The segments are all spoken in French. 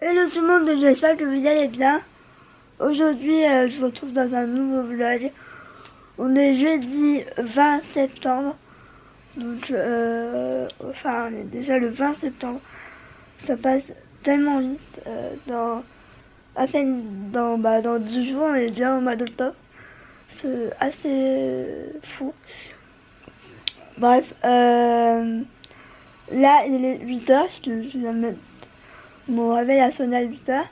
Hello tout le monde, j'espère que vous allez bien. Aujourd'hui, je vous retrouve dans un nouveau vlog. On est jeudi 20 septembre. Donc, enfin, on est déjà le 20 septembre. Ça passe tellement vite. Dans à peine dans 10 jours, on est déjà au mois d'octobre. C'est assez fou. Bref, là, il est 8h. Je viens de mettre mon réveil a sonné à 8h.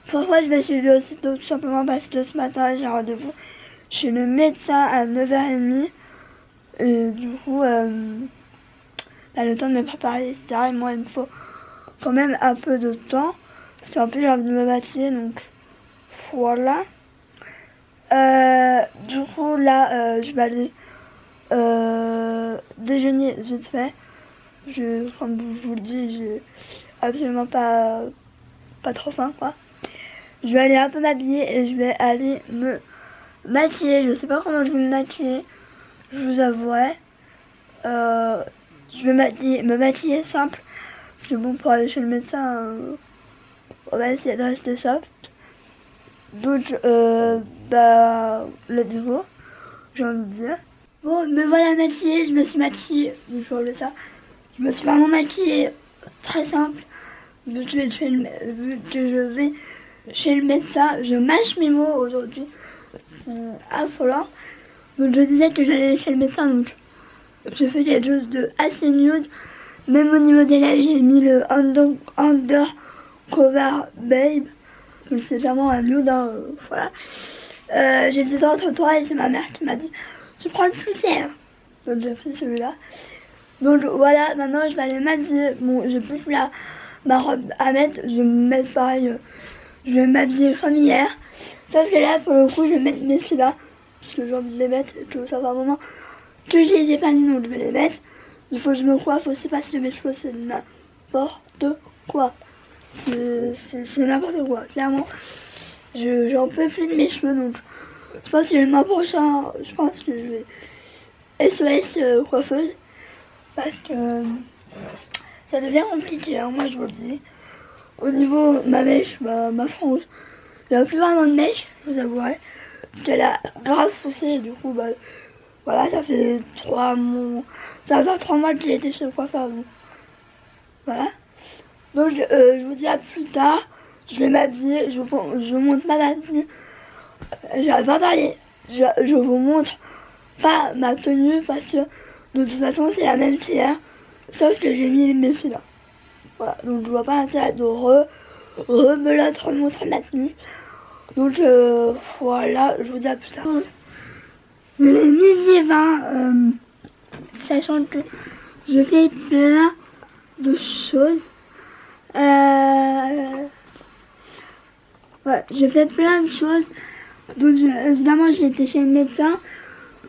Pourquoi je me suis levée aussitôt? Tout simplement parce que ce matin j'ai rendez-vous chez le médecin à 9h30. Et du coup, le temps de me préparer, etc. Et moi, il me faut quand même un peu de temps. Parce qu'en plus, j'ai envie de me maquiller, donc voilà. Du coup, là, je vais aller déjeuner vite fait. Comme je vous le dis, j'ai absolument pas trop faim, quoi. Je vais aller un peu m'habiller et je vais aller me maquiller. Je sais pas comment je vais me maquiller, je vous avouerai. Je vais me maquiller simple. Parce que bon, pour aller chez le médecin, on va essayer de rester soft. Donc, let's go, j'ai envie de dire. Bon, me voilà maquillée, je me suis maquillée, donc je vais enlever ça. Je me suis vraiment maquillée, très simple. Vu que je vais chez le médecin, je mâche mes mots aujourd'hui. C'est affolant. Donc je disais que j'allais chez le médecin, donc j'ai fait quelque chose de assez nude. Même au niveau des lèvres, j'ai mis le Undercover Babe. Donc c'est vraiment un nude, hein, voilà. J'étais entre toi et c'est ma mère qui m'a dit tu prends le plus clair. Donc j'ai pris celui-là. Donc voilà, maintenant je vais aller m'habiller. Bon, j'ai plus que ma robe à mettre. Je vais me mettre pareil. Je vais m'habiller comme hier. Sauf que là, pour le coup, je vais mettre mes filles là. Parce que j'ai envie de les mettre. Et que ça fait un moment que je les ai pas mis, donc je vais les mettre. Il faut que je me coiffe aussi parce que mes cheveux, c'est n'importe quoi. C'est n'importe quoi, clairement. J'en peux plus de mes cheveux, donc je pense que le mois prochain, je pense que je vais SOS coiffeuse. Parce que ça devient compliqué, hein, moi je vous le dis. Au niveau de ma mèche, ma frange, il n'y a plus vraiment de mèche, je vous avouerai. Parce qu'elle a grave poussé, et du coup, voilà, ça fait 3 mois. Ça va faire 3 mois que j'ai été chez le coiffeur, donc voilà. Donc je vous dis à plus tard. Je vais m'habiller, je vous montre pas ma tenue. J'arrive pas à parler. Je vous montre pas ma tenue parce que de toute façon c'est la même qu'hier. Sauf que j'ai mis mes filles là. Voilà, donc je vois pas l'intérêt de rebelote, remontrer ma tenue. Donc voilà, je vous dis à plus tard. Il est midi 20, sachant que je fais plein de choses. Ouais, j'ai fait plein de choses. Donc évidemment j'ai été chez le médecin.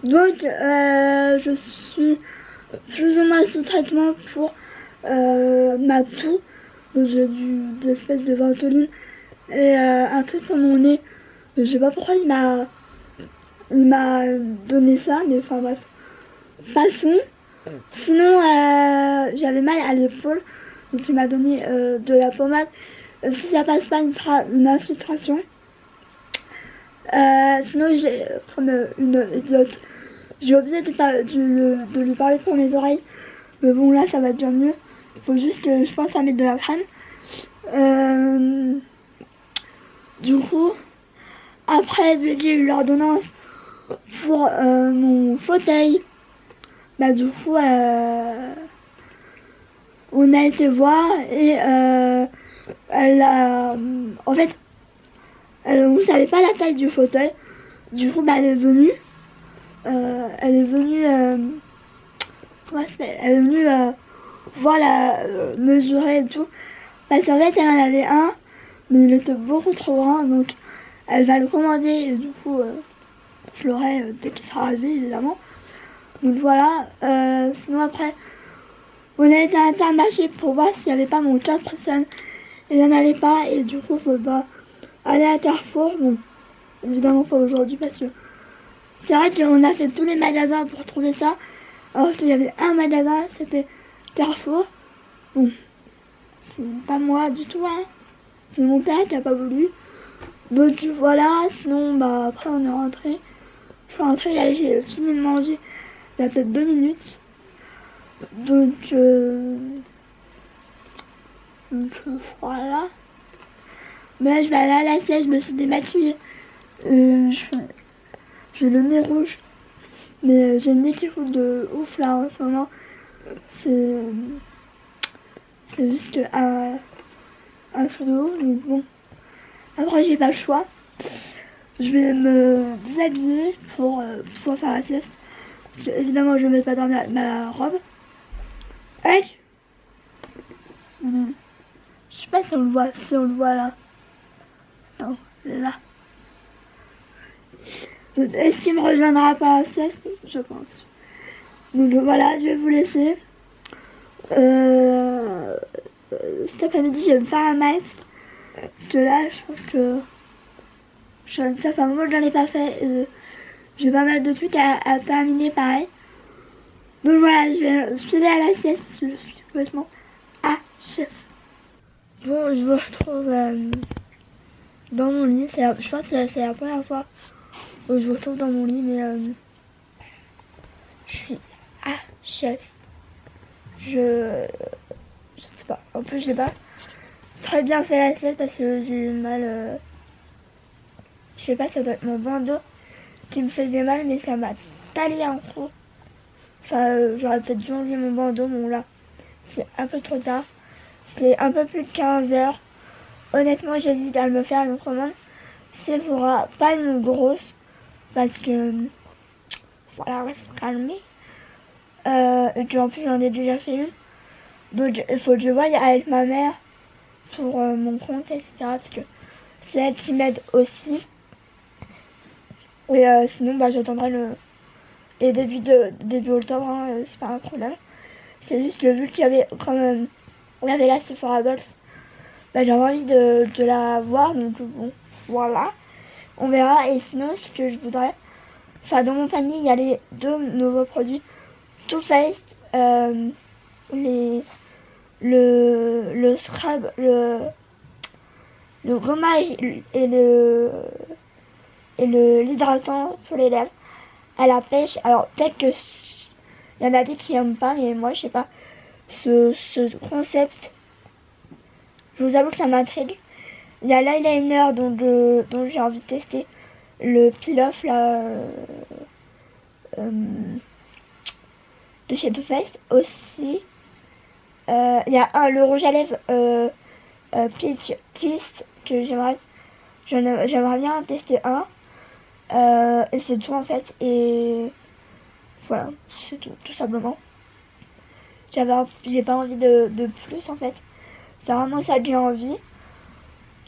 Donc je suis plus ou moins sous traitement pour ma toux. Donc j'ai des espèces de ventoline et un truc pour mon nez. Je sais pas pourquoi il m'a donné ça, mais enfin bref. Passons. Sinon j'avais mal à l'épaule. Donc il m'a donné de la pommade. Si ça passe pas, il me fera une infiltration. Sinon j'ai comme une idiote. J'ai oublié de lui parler pour mes oreilles. Mais bon là ça va déjà mieux. Il faut juste que je pense à mettre de la crème. Du coup, après vu que j'ai eu l'ordonnance pour mon fauteuil, du coup on a été voir et elle a, en fait, on savait pas la taille du fauteuil. Du coup, elle est venue. Comment ça s'appelle? Elle est venue voir mesurer et tout. Parce qu'en fait, elle en avait un, mais il était beaucoup trop grand. Donc, elle va le commander et du coup, je l'aurai dès qu'il sera arrivé, évidemment. Donc voilà. Sinon, après, on a été à Intermarché pour voir s'il n'y avait pas mon 4 personnes. Il n'y en avait pas et du coup, il faut aller à Carrefour. Bon, évidemment pas aujourd'hui parce que c'est vrai qu'on a fait tous les magasins pour trouver ça. Alors qu'il y avait un magasin, c'était Carrefour. Bon, c'est pas moi du tout, hein. C'est mon père qui a pas voulu. Donc voilà, sinon bah après on est rentré. Je suis rentrée, là j'ai fini de manger il y a peut-être 2 minutes. Donc voilà. Mais là je vais aller à la sieste, je me suis démaquillée. J'ai le nez rouge. Mais j'ai le nez qui roule de ouf là en ce moment. C'est juste un truc de ouf. Donc bon. Après j'ai pas le choix. Je vais me déshabiller pour pouvoir faire la sieste. Parce que évidemment je ne vais pas dormir avec ma robe. Hey, je sais pas si on le voit là. Non, là. Est-ce qu'il me rejoindra par la sieste? Je pense. Donc voilà, je vais vous laisser. Cet après-midi, je vais me faire un masque. Parce que là, je pense que ça fait un moment que j'en ai pas fait. J'ai pas mal de trucs à terminer pareil. Donc voilà, je vais filer à la sieste parce que je suis complètement chef. Bon, je me retrouve dans mon lit. Je pense que c'est la première fois où je me retrouve dans mon lit, mais je suis chef. Je sais pas. En plus, je n'ai pas très bien fait la sieste parce que j'ai eu mal. Je sais pas, ça doit être mon bandeau qui me faisait mal, mais ça m'a taillé un coup. Enfin, j'aurais peut-être dû enlever mon bandeau, bon là, c'est un peu trop tard. C'est un peu plus de 15 heures. Honnêtement, j'hésite à me faire une commande. Sephora, pas une grosse, parce que voilà, on va se calmer. Et puis en plus, j'en ai déjà fait une. Donc il faut que je voie avec ma mère pour mon compte, etc. Parce que c'est elle qui m'aide aussi. Et sinon, bah, j'attendrai les début octobre, hein, c'est pas un problème. C'est juste que vu qu'il y avait quand même, on avait la Sephora Box, bah, j'avais envie de la voir, donc bon, voilà. On verra. Et sinon, ce que je voudrais, enfin dans mon panier, il y a les 2 nouveaux produits Too Faced, le scrub, le gommage et l'hydratant pour les lèvres à la pêche. Alors peut-être que il y en a des qui n'aiment pas, mais moi je sais pas, ce concept, je vous avoue que ça m'intrigue. Il y a l'eyeliner dont j'ai envie de tester, le peel-off là de chez Too Faced aussi. Il y a le rouge à lèvres Peach Kiss que j'aimerais bien tester un. Et c'est tout en fait. Et voilà, c'est tout simplement. J'ai pas envie de plus en fait. C'est vraiment ça que j'ai envie.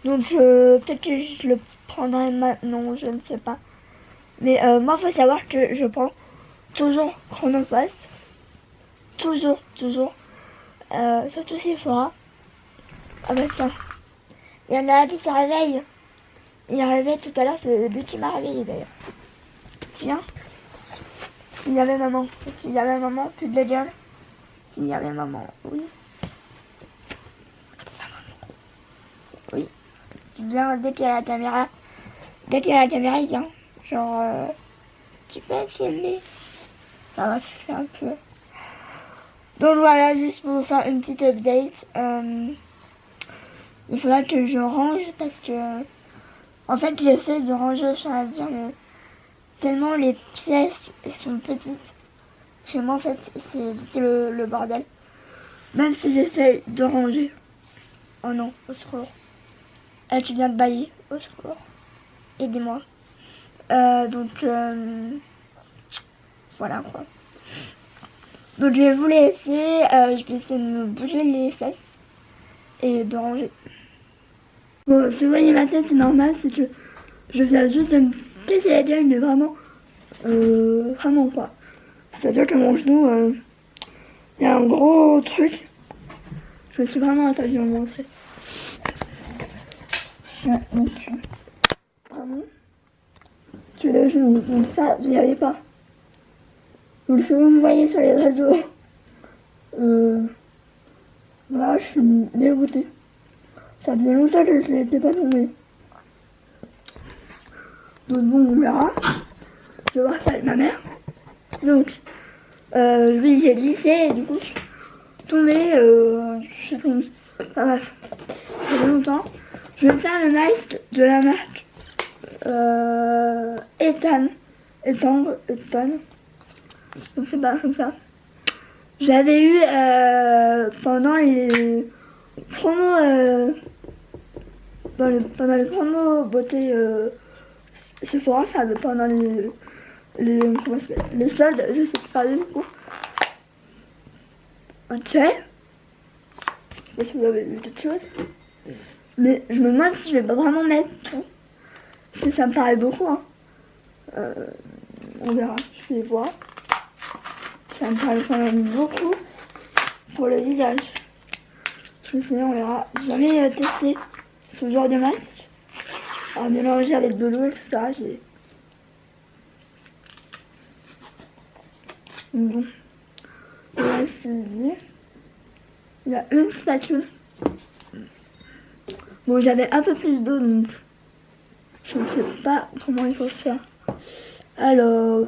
Donc peut-être que je le prendrai maintenant, je ne sais pas. Mais moi faut savoir que je prends toujours Chronopost. Toujours. Surtout Sephora. Ah bah tiens. Il y en a qui se réveille. Il est réveillé tout à l'heure, c'est lui qui m'a réveillé d'ailleurs. Tiens. Il y avait maman. Il y avait maman, plus de la gueule. Il y avait maman, oui. Oui. Il vient dès qu'il y a la caméra. Dès qu'il y a la caméra, il vient. Genre, tu peux me filmer. Enfin bref, c'est un peu... Donc voilà, juste pour vous faire une petite update. Il faudra que je range parce que... En fait, j'essaie de ranger au fur et à mesure, mais tellement les pièces sont petites. Chez moi, en fait, c'est vite le bordel. Même si j'essaie de ranger. Oh non, au secours. Elle qui vient de bailler, au secours. Aidez-moi. Voilà quoi. Donc je vais vous laisser. Je vais essayer de me bouger les fesses et de ranger. Bon, si vous voyez ma tête, c'est normal, c'est que je viens juste de me casser la gueule, mais vraiment quoi. C'est-à-dire que mon genou, il y a un gros truc. Je me suis vraiment attaquée à me montrer. Ouais, donc, vraiment. Tu le genou, donc ça, je n'y avais pas. Donc si vous me voyez sur les réseaux, Là, je suis dégoûtée. Ça faisait longtemps que je n'étais pas tombée. Donc bon, on verra. Je vais voir ça avec ma mère. Donc, oui, j'ai glissé et du coup, je suis tombée. Je suis tombée. Enfin bref, ça fait longtemps. Je vais faire le masque de la marque Ethan. Ethan. Donc c'est pas comme ça. J'avais eu pendant les promos, pendant les promos beauté Sephora, enfin pendant comment ça s'appelle, les soldes, je sais pas du coup. Ok. Je sais pas si vous avez vu quelque chose. Mais je me demande si je vais pas vraiment mettre tout. Parce que ça me paraît beaucoup. Hein. On verra, je vais voir. Ça me paraît quand même beaucoup pour le visage. Je vais essayer, on verra. J'ai jamais testé ce genre de masque. Alors mélanger avec de l'eau et tout ça, j'ai... Bon. On va essayer. Il y a une spatule. Bon, j'avais un peu plus d'eau, donc je ne sais pas comment il faut faire. Alors,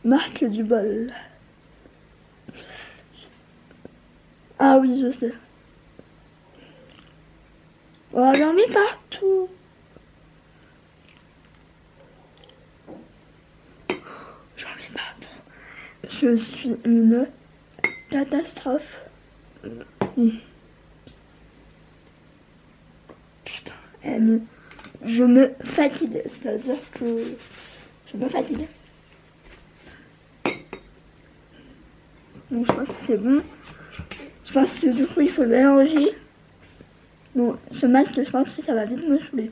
marque du bol. Ah oui, je sais. Oh, j'en mets partout. J'en mets partout. Je suis une catastrophe. Putain, je me fatigue. C'est-à-dire que je me fatigue. Bon, je pense que c'est bon. Je pense que du coup, il faut le mélanger. Bon, ce masque, je pense que ça va vite me saouler.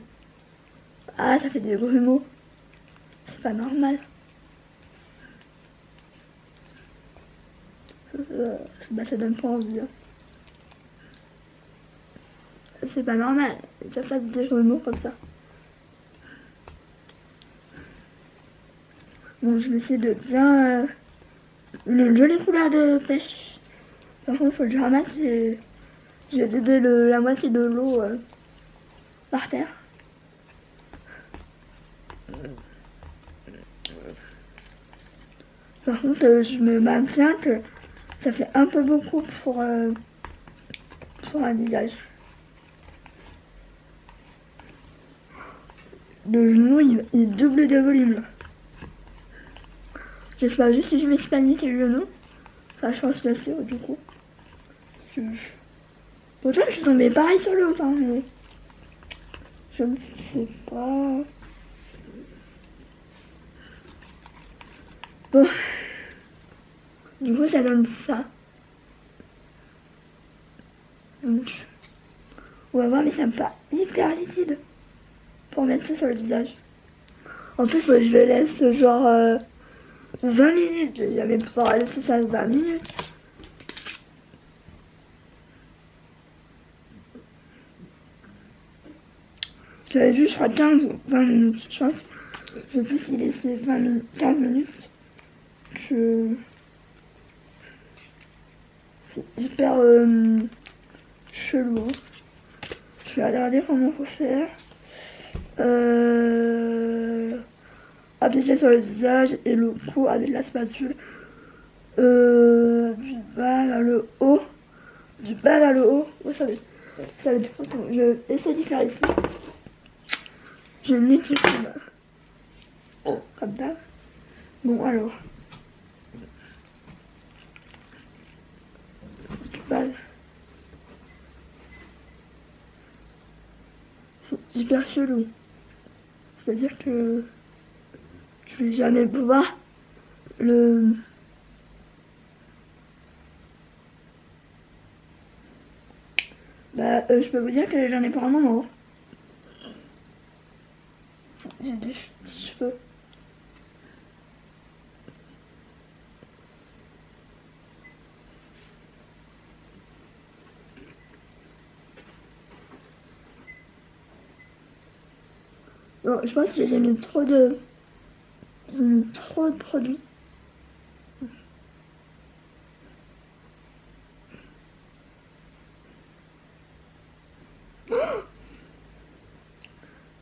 Ah, ça fait des grumeaux. C'est pas normal. Bah, ça donne pas envie. Hein. C'est pas normal. Ça fasse des grumeaux comme ça. Bon, je vais essayer de bien... une jolie couleur de pêche. Par contre, il faut que je ramasse et... J'ai vidé la moitié de l'eau par terre. Par contre, je me maintiens que ça fait un peu beaucoup pour un visage. Le genou, il double de volume. Là. Je sais pas juste si je me suis paniqué le genou. Enfin, je pense que c'est du coup. Pourtant, je suis tombée pareil sur l'autre, hein, mais... Je ne sais pas... Bon. Du coup, ça donne ça. Donc, on va voir, mais ça me paraît hyper liquide pour mettre ça sur le visage. En plus, je le laisse genre 20 minutes. Je vais jamais pouvoir laisser ça 20 minutes. J'avais vu, je crois, 15 ou 20 minutes. Je pense. Je sais plus s'il laissait 20 minutes, 15 minutes. C'est hyper chelou. Je vais regarder comment faut faire. Appliquer sur le visage et le cou avec la spatule. Du bas vers le haut. Du bas vers le haut. Oh, ça va être trop tôt. Je vais essayer d'y faire ici. J'ai une ligne qui tombe. Oh, comme ça. Bon, alors. Balle. C'est hyper chelou. C'est-à-dire que je vais jamais pouvoir le... Bah, je peux vous dire que j'en ai pas un moment. J'ai des petits cheveux. Non, je pense que j'ai mis trop de... J'ai mis trop de produits.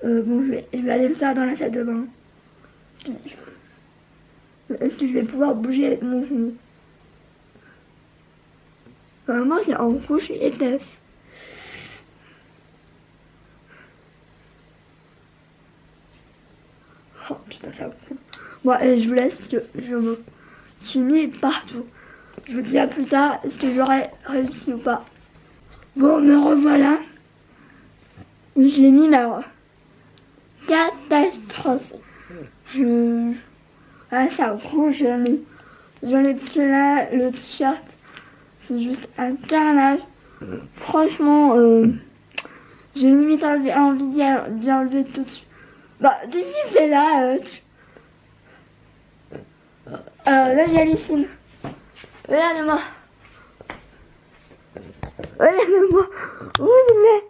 Bon, je vais aller le faire dans la salle de bain. Est-ce que je vais pouvoir bouger avec mon genou? Normalement, c'est en couche et épaisse. Oh putain, ça coule. Bon, allez, je vous laisse parce que je me suis mis partout. Je vous dis à plus tard, est-ce que j'aurai réussi ou pas. Bon, me revoilà. Je l'ai mis, mais alors, catastrophe. Ah, ça rouge, j'en ai plein le t-shirt. C'est juste un carnage. Franchement, j'ai limite envie d'y enlever tout de suite. Bah, qu'est-ce que tu fais là là, j'hallucine. Regarde-moi. Regarde-moi. Où il est?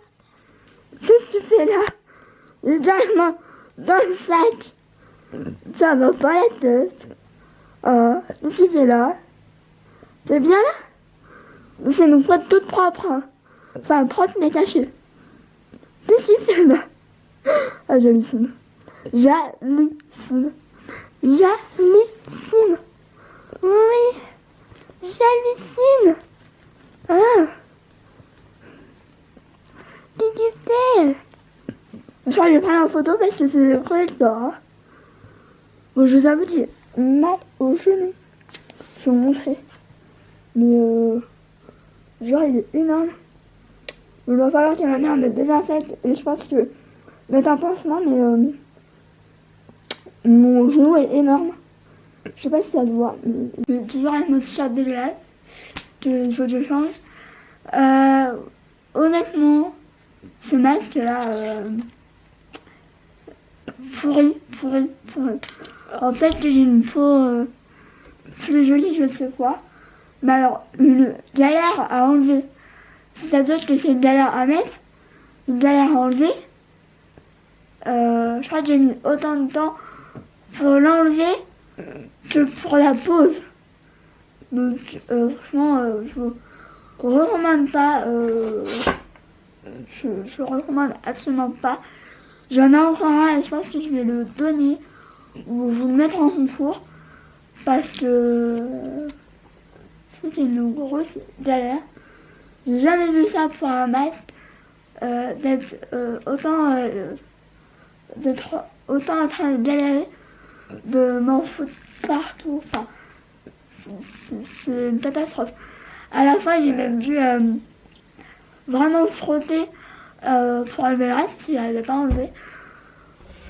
Qu'est-ce que tu fais là? Il est directement dans le sac. Ça va pas la tête. Qu'est-ce que tu fais là? T'es bien là? C'est une boîte toute propre. Hein. Enfin, propre mais tachée. Qu'est-ce que tu fais là? Ah, j'hallucine. J'hallucine. J'hallucine. Oui. J'hallucine. Ah. Qu'est-ce que tu fais? Je crois que je vais prendre en photo parce que c'est le projecteur. Hein. Bon, je vous avoue que j'ai mal au genou. Je vais vous montrer. Mais genre il est énorme. Il va falloir que ma mère me désinfecte et je pense que mettre un pansement, mais mon genou est énorme. Je sais pas si ça se voit, mais j'ai toujours avec mon t-shirt dégueulasse qu'il faut que je change. Honnêtement, ce masque là, pourri. Alors peut-être que j'ai une peau plus jolie, je sais quoi. Mais alors, une galère à enlever. C'est-à-dire que c'est une galère à mettre, une galère à enlever. Je crois que j'ai mis autant de temps pour l'enlever que pour la pose. Donc, franchement, je vous recommande pas. Je recommande absolument pas. J'en ai encore un et je pense que je vais le donner ou vous le mettre en concours parce que c'était une grosse galère. J'ai jamais vu ça pour un masque, d'être autant en train de galérer, de m'en foutre partout. Enfin, c'est une catastrophe. À la fin, j'ai même dû vraiment frotter pour enlever le reste parce que je n'arrivais pas à enlever.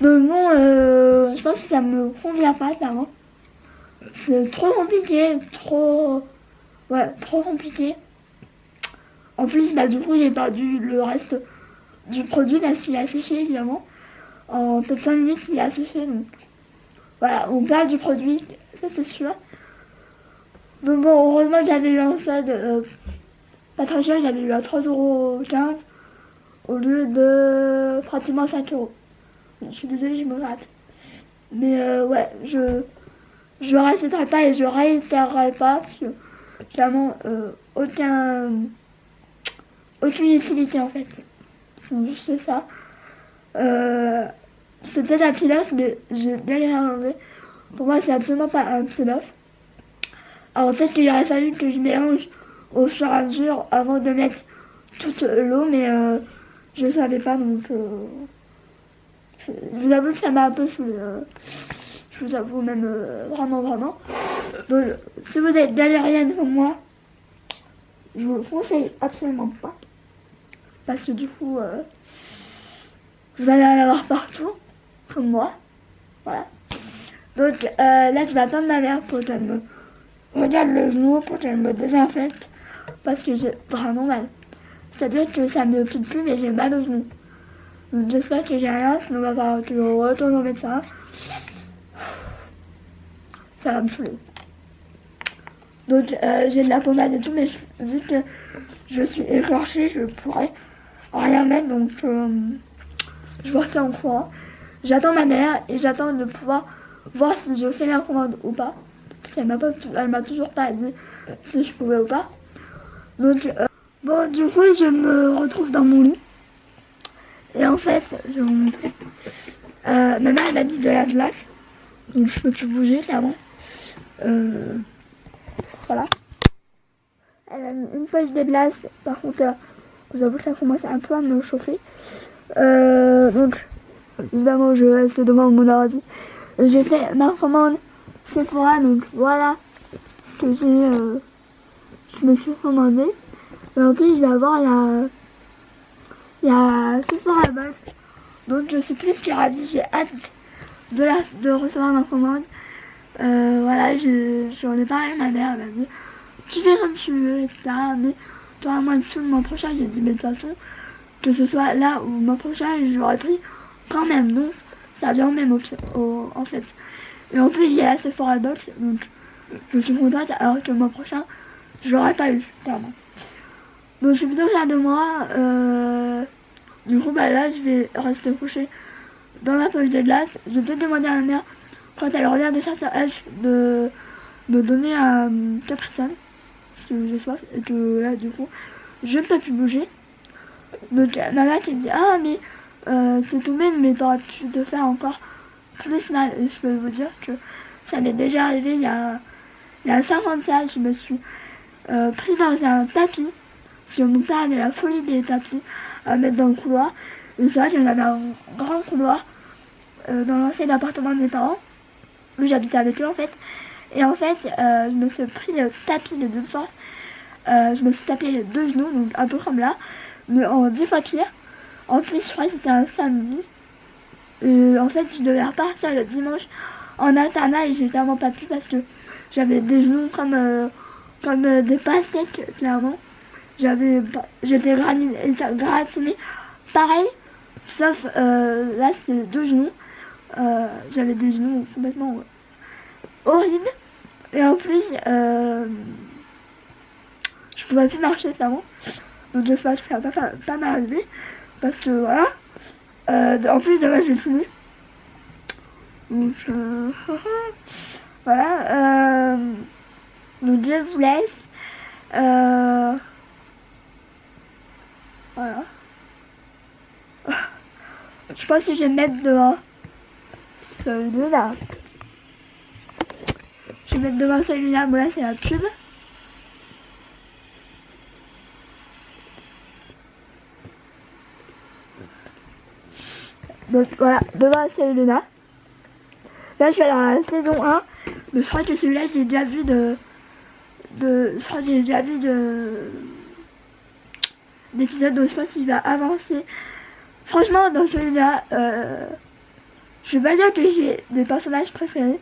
Donc bon, je pense que ça me convient pas, clairement. C'est trop compliqué, trop compliqué. En plus, bah, du coup, j'ai perdu le reste du produit parce qu'il a séché, évidemment. En peut-être 5 minutes, il a séché. Donc voilà, on perd du produit, ça c'est sûr. Donc bon, heureusement que j'avais eu en solde, pas très cher, j'avais eu à 3,15 € au lieu de pratiquement 5 €. Je suis désolée, je me rate. Mais ouais, je rachèterai pas et je réitérerai pas parce que clairement, aucune utilité en fait. C'est juste ça. C'est peut-être un peel-off, mais j'ai galéré à l'enlever. Pour moi, c'est absolument pas un peel-off. Alors peut-être qu'il aurait fallu que je mélange au fur et à mesure avant de mettre toute l'eau, mais je savais pas, donc je vous avoue que ça m'a un peu saoulé. Je vous avoue même vraiment. Donc si vous êtes galérienne comme moi, je vous le conseille absolument pas. Parce que du coup, vous allez en avoir partout, comme moi. Voilà. Donc là, je vais attendre ma mère pour qu'elle me regarde le genou, pour qu'elle me désinfecte. Parce que j'ai vraiment mal. C'est-à-dire que ça me pique plus, mais j'ai mal au genou. Donc j'espère que j'ai rien, sinon on va falloir que je retourne au médecin. Ça va me saouler. Donc j'ai de la pommade et tout, mais vu que je suis écorchée, je pourrais rien mettre, donc je vous retiens au courant. J'attends ma mère et j'attends de pouvoir voir si je fais la commande ou pas. Parce qu'elle m'a toujours pas dit si je pouvais ou pas. Donc bon, du coup je me retrouve dans mon lit. Et en en fait, je vais vous montrer. Ma mère elle m'a mis de la glace, donc je peux plus bouger clairement. Voilà. Elle a mis une poche de glace, par contre, vous avoue que ça commence un peu à me chauffer. Donc, évidemment, je reste devant mon ordi. J'ai fait ma commande Sephora, donc voilà ce que je me suis commandé. Et en plus, je vais avoir la Sephora Box. Donc, je suis plus que ravie. J'ai hâte de recevoir ma commande. Voilà, j'en ai parlé à ma mère. Elle m'a dit, tu fais comme tu veux, etc. Mais toi, à moins de tout le mois prochain, j'ai dit, mais de toute façon, que ce soit là ou le mois prochain, je l'aurais pris quand même. Donc, ça vient au même en fait. Et en plus, j'ai la Sephora Box. Donc, je suis contente. Alors que le mois prochain, je l'aurais pas eu, clairement. Donc, je suis plutôt fière de moi. Du coup, bah là, je vais rester couchée dans ma poche de glace. Je vais peut-être demander à ma mère, quand elle revient de sortir H, de me donner à 4 personnes. Parce que j'ai soif. Et que là, du coup, je ne peux plus bouger. Donc, ma mère qui dit, ah, mais t'es tombée, mais t'aurais pu te faire encore plus mal. Et je peux vous dire que ça m'est déjà arrivé il y a 5 ans de ça. Je me suis pris dans un tapis. Parce que mon père avait la folie des tapis à mettre dans le couloir. Et c'est vrai qu'il y avait un grand couloir dans l'ancien appartement de mes parents, où j'habitais avec eux en fait. Et en fait, je me suis pris le tapis de toute force. Je me suis tapé les 2 genoux, donc un peu comme là, mais en 10 fois pire. En plus, je crois que c'était un samedi. Et en fait, je devais repartir le dimanche en internat et j'ai tellement pas pu parce que j'avais des genoux comme des pastèques, clairement. J'étais gratinée pareil, sauf là c'était les 2 genoux. J'avais des genoux complètement horribles. Et en plus, je pouvais plus marcher clairement. Donc j'espère que ça va pas m'arriver. Parce que voilà. En plus demain je finis. Donc voilà. Donc je vous laisse. Voilà. Je pense que je vais mettre devant celui-là. Je vais mettre devant celui-là. Bon là c'est la pub. Donc voilà, devant celui-là. Là je suis à la saison 1. Mais je crois que celui-là j'ai déjà vu je crois que j'ai déjà vu d'épisodes, donc je pense qu'il va avancer. Franchement dans celui-là, je vais pas dire que j'ai des personnages préférés.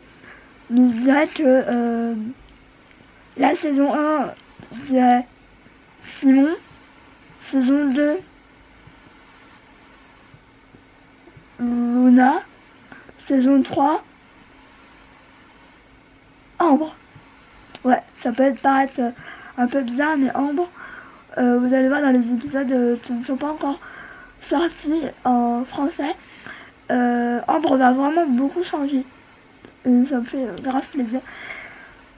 Mais je dirais que la saison 1, je dirais Simon. Saison 2, Luna. Saison 3, Ambre. Ouais, ça peut paraître un peu bizarre, mais Ambre, vous allez voir dans les épisodes qui ne sont pas encore sortis en français, Ambre va vraiment beaucoup changer. Et ça me fait grave plaisir.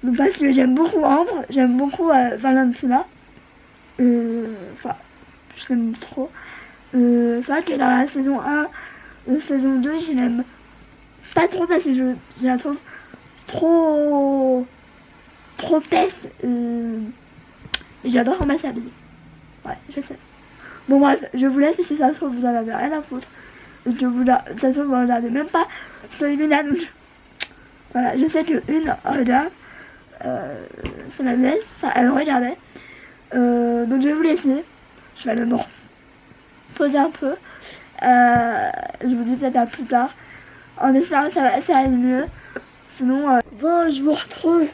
Donc, parce que j'aime beaucoup Ambre, j'aime beaucoup Valentina. Enfin, je l'aime trop. C'est vrai que dans la saison 1 et saison 2, je l'aime pas trop parce que je la trouve trop peste. Et j'adore comment elle s'habille. Ouais, je sais. Bon bref, je vous laisse parce que ça se trouve vous en avez rien à foutre. Et que ça se trouve vous en regardez même pas celui-là. Donc voilà, je sais que une regarde. Ça la laisse. Enfin, elle regardait. Donc je vais vous laisser. Je vais aller me poser un peu. Je vous dis peut-être à plus tard. En espérant que ça aille mieux. Sinon, bon, je vous retrouve.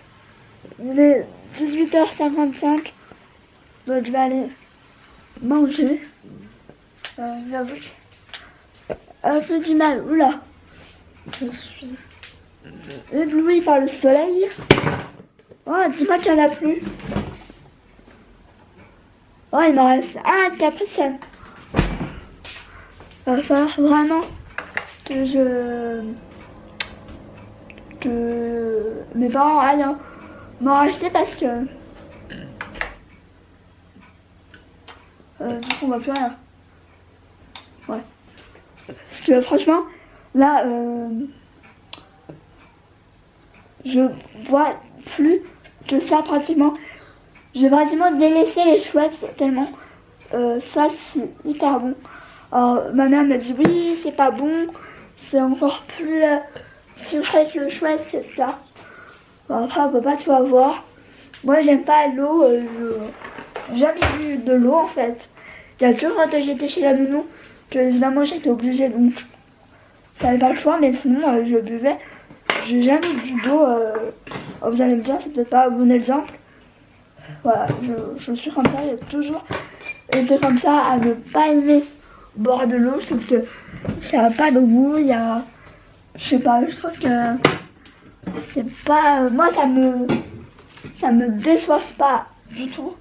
Il est 18h55. Donc je vais aller manger. J'avoue que j'ai un peu du mal. Oula. Je suis ébloui par le soleil. Oh, dis-moi qu'il n'y en a plus. Oh, il m'en reste 4 personnes. Il va falloir vraiment que mes parents aillent m'en racheter parce que du coup on va plus rien. Ouais. Parce que franchement, là, je vois plus que ça pratiquement. J'ai pratiquement délaissé les Schweppes tellement ça c'est hyper bon. Alors, ma mère me dit oui, c'est pas bon, c'est encore plus sucré que le Schweppes, c'est ça. Bon, après, on peut pas tout avoir. Moi, j'aime pas l'eau, j'ai jamais bu de l'eau en fait. Il y a toujours quand j'étais chez la nounou que évidemment j'étais obligée, donc j'avais pas le choix, mais sinon je buvais. J'ai jamais bu d'eau. Vous allez me dire, c'est peut-être pas un bon exemple. Voilà, je suis comme ça, j'ai toujours été comme ça à ne pas aimer boire de l'eau. Je trouve que ça n'a pas de goût, il y a. Je sais pas, je trouve que c'est pas. Moi, ça me déçoive pas du tout.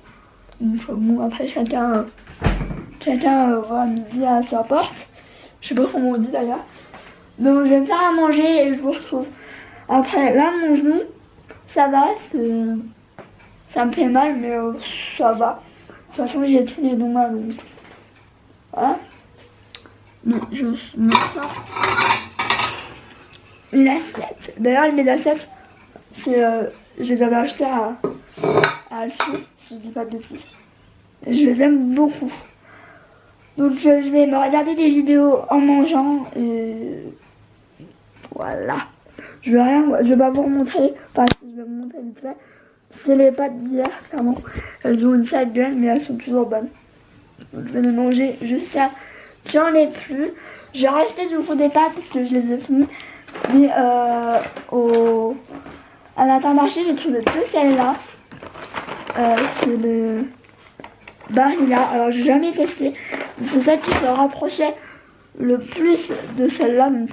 Donc, bon, après, chacun voilà, midi à sa porte. Je sais pas comment on dit d'ailleurs. Donc, je vais me faire à manger et je vous retrouve. Après, là, mon genou, ça va, ça me fait mal, mais ça va. De toute façon, j'ai tous les dons là, donc voilà. Mais je me sors une assiette. D'ailleurs, mes assiettes, je les avais achetées à Alsou, si je dis pas de bêtises. Et je les aime beaucoup. Donc, je vais me regarder des vidéos en mangeant et voilà. Je vais pas vous remontrer, enfin si je vais vous montrer vite fait. C'est les pâtes d'hier, clairement. Elles ont une sale gueule, mais elles sont toujours bonnes. Donc, je vais les manger jusqu'à j'en ai plus. J'ai racheté du coup des pâtes parce que je les ai finies. Mais à l'Intermarché, j'ai trouvé que celles-là. C'est les Barilla. Alors j'ai jamais testé. C'est celle qui se rapprochait le plus de celle-là. Donc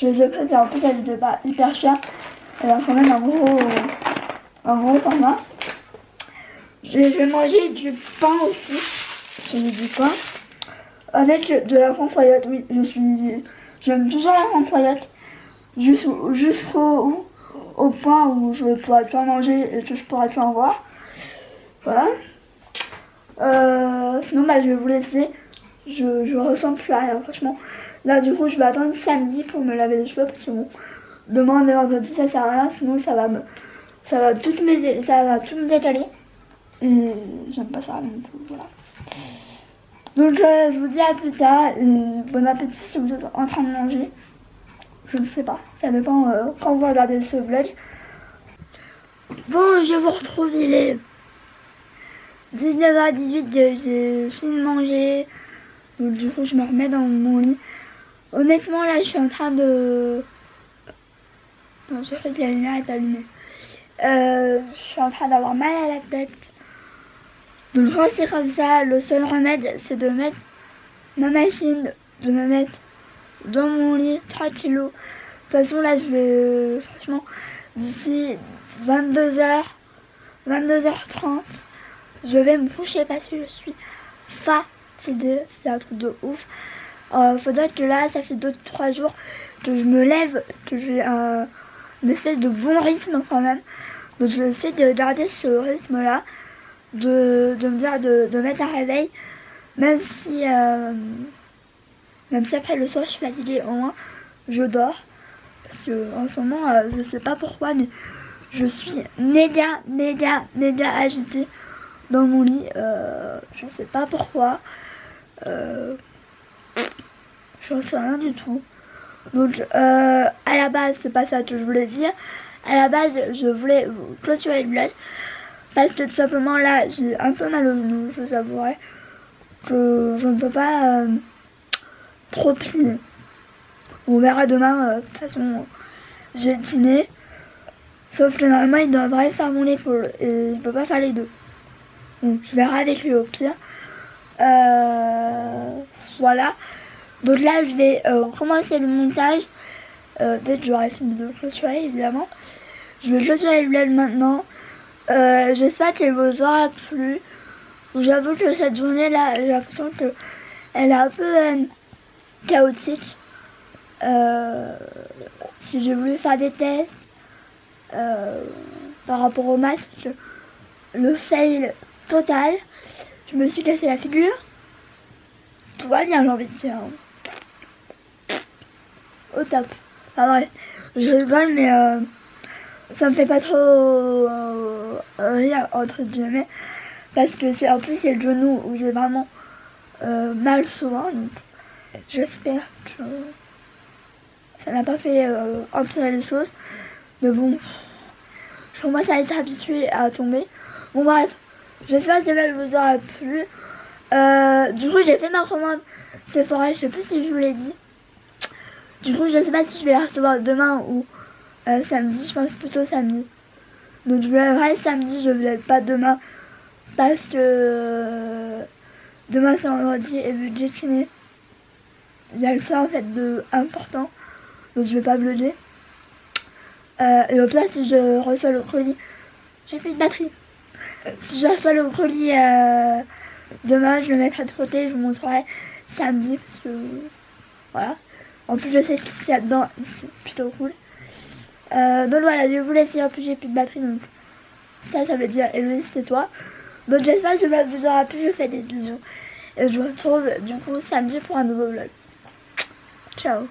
je les ai prises. En plus, elles n'étaient pas hyper chères. Elle a quand même un gros format. Je vais manger du pain aussi. J'ai du pain. Avec de la francoyote. Oui, j'aime toujours la francoyote. Jusqu'au point où je pourrais plus en manger et que je pourrais plus en voir. Voilà. Sinon, bah, je vais vous laisser. Je ressens plus à rien, franchement. Là, du coup, je vais attendre samedi pour me laver les cheveux parce que bon, demain, on est vendredi, ça sert à rien. Sinon, ça va tout me décaler. Et j'aime pas ça, donc voilà. Donc, je vous dis à plus tard et bon appétit si vous êtes en train de manger. Je ne sais pas, ça dépend quand vous regardez ce vlog. Bon, je vous retrouve, il est 19h18, j'ai fini de manger. Donc du coup, je me remets dans mon lit. Honnêtement, là, je suis en train de... Non, je crois que la lumière est allumée. Je suis en train d'avoir mal à la tête. Donc quand c'est comme ça, le seul remède, c'est de mettre ma machine, de me mettre dans mon lit tranquillou. De toute façon, là, je vais, franchement, d'ici 22h, 22h30, je vais me coucher parce que je suis fatiguée. C'est un truc de ouf. Faudrait que là, ça fait 2-3 jours que je me lève, que j'ai une espèce de bon rythme quand même. Donc je vais essayer de garder ce rythme là, de me dire de mettre un réveil, même si après le soir je suis fatiguée, au moins je dors. Parce que en ce moment, je sais pas pourquoi, mais je suis méga agitée dans mon lit. Je sais pas pourquoi. J'en sais rien du tout. Donc à la base, c'est pas ça que je voulais dire. À la base, je voulais clôturer le vlog parce que tout simplement là, j'ai un peu mal au genou, je vous avouerai que je ne peux pas trop plier. On verra demain, de toute façon, j'ai dîné. Sauf que normalement, il devrait faire mon épaule et il peut pas faire les deux. Donc je verrai avec lui au pire. Voilà. Donc là, je vais commencer le montage. Dès que j'aurai fini de clôturer, évidemment. Je vais clôturer le vlog maintenant. J'espère qu'elle vous aura plu. J'avoue que cette journée-là, j'ai l'impression qu'elle est un peu chaotique. Si j'ai voulu faire des tests par rapport au masque, le fail total. Je me suis cassé la figure. Tout va bien, j'ai envie de dire. au top. Enfin bref, je rigole, mais ça me fait pas trop rire, entre guillemets, parce que c'est en plus c'est le genou où j'ai vraiment mal souvent, donc j'espère que ça n'a pas fait empirer les choses. Mais bon, je commence à être habituée à tomber. Bon bref, j'espère que cela vous aura plu. Du coup j'ai fait ma commande Sephora, je sais plus si je vous l'ai dit. Du coup je sais pas si je vais la recevoir demain ou samedi, je pense plutôt samedi. Donc je verrai samedi, je ne vais pas demain parce que demain c'est vendredi et vu que j'ai ciné, il y a le ça en fait de important, donc je vais pas vlogger. Et donc là si je reçois le colis, j'ai plus de batterie. Si je reçois le colis demain, je le mettrai de côté, je vous montrerai samedi parce que voilà. En plus je sais ce qu'il y a dedans, c'est plutôt cool. Donc voilà, je vous laisse dire, en plus j'ai plus de batterie, donc ça veut dire Héloïse c'est toi. Donc j'espère que cela vous aura plu, je fais des bisous. Et je vous retrouve du coup samedi pour un nouveau vlog. Ciao.